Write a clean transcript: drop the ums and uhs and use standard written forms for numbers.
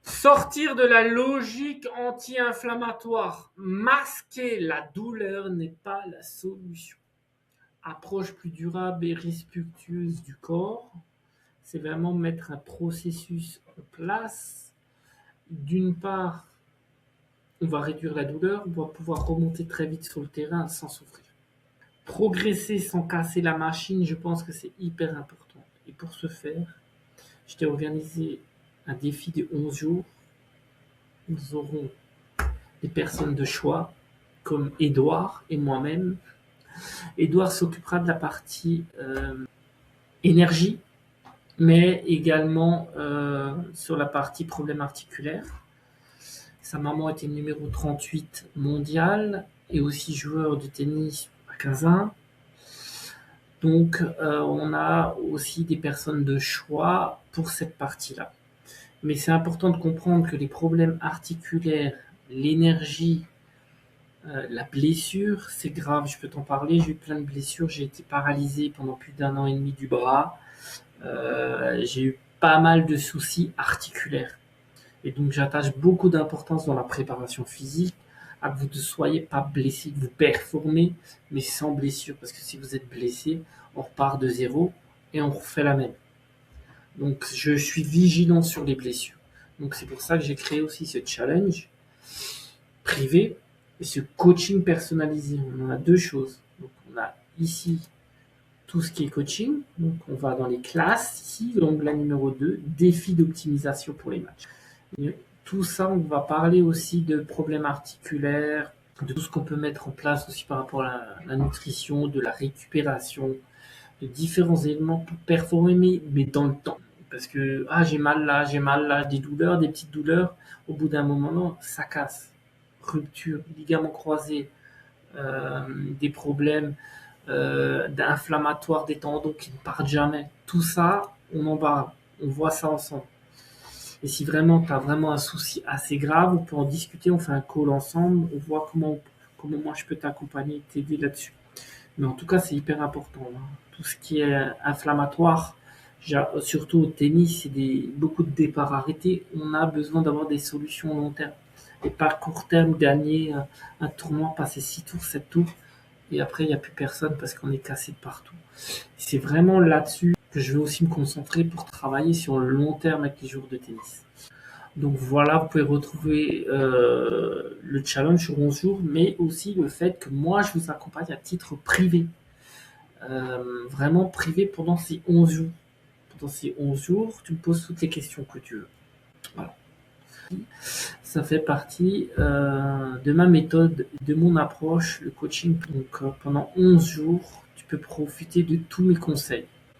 Sortir de la logique anti-inflammatoire. Masquer la douleur n'est pas la solution. Approche plus durable et respectueuse du corps, c'est vraiment mettre un processus en place. D'une part, on va réduire la douleur, on va pouvoir remonter très vite sur le terrain sans souffrir. Progresser sans casser la machine, je pense que c'est hyper important. Et pour ce faire, je t'ai organisé un défi de 11 jours. Nous aurons des personnes de choix, comme Edouard et moi-même. Edouard s'occupera de la partie énergie, mais également sur la partie problème articulaire. Sa maman était numéro 38 mondial et aussi joueur de tennis à Kazan. Donc on a aussi des personnes de choix pour cette partie-là. Mais c'est important de comprendre que les problèmes articulaires, l'énergie, la blessure, c'est grave, je peux t'en parler, j'ai eu plein de blessures, j'ai été paralysé pendant plus d'1 an et demi du bras, j'ai eu pas mal de soucis articulaires. Et donc j'attache beaucoup d'importance dans la préparation physique à que vous ne soyez pas blessé, que vous performez, mais sans blessure. Parce que si vous êtes blessé, on repart de zéro et on refait la même. Donc je suis vigilant sur les blessures. Donc c'est pour ça que j'ai créé aussi ce challenge privé et ce coaching personnalisé. On a deux choses. Donc on a ici tout ce qui est coaching. Donc on va dans les classes, ici, l'onglet numéro 2, défi d'optimisation pour les matchs. Et tout ça, on va parler aussi de problèmes articulaires, de tout ce qu'on peut mettre en place aussi par rapport à la nutrition, de la récupération, de différents éléments pour performer, mais dans le temps. Parce que j'ai mal là, des douleurs, des petites douleurs, au bout d'un moment, non, ça casse. Rupture, ligaments croisés, des problèmes d'inflammatoires des tendons qui ne partent jamais. Tout ça, on en parle, on voit ça ensemble. Et si vraiment tu as vraiment un souci assez grave, on peut en discuter, on fait un call ensemble, on voit comment moi je peux t'accompagner et t'aider là-dessus. Mais en tout cas, c'est hyper important. Hein. Tout ce qui est inflammatoire, surtout au tennis, c'est beaucoup de départs arrêtés. On a besoin d'avoir des solutions long terme. Et pas court terme, gagner un tournoi, passer 6 tours, 7 tours, et après, il n'y a plus personne parce qu'on est cassé de partout. C'est vraiment là-dessus que je vais aussi me concentrer pour travailler sur le long terme avec les joueurs de tennis. Donc voilà, vous pouvez retrouver le challenge sur 11 jours, mais aussi le fait que moi, je vous accompagne à titre privé. Vraiment privé pendant ces 11 jours. Pendant ces 11 jours, tu me poses toutes les questions que tu veux. Voilà. Ça fait partie de ma méthode, de mon approche, le coaching. Donc pendant 11 jours, tu peux profiter de tous mes conseils.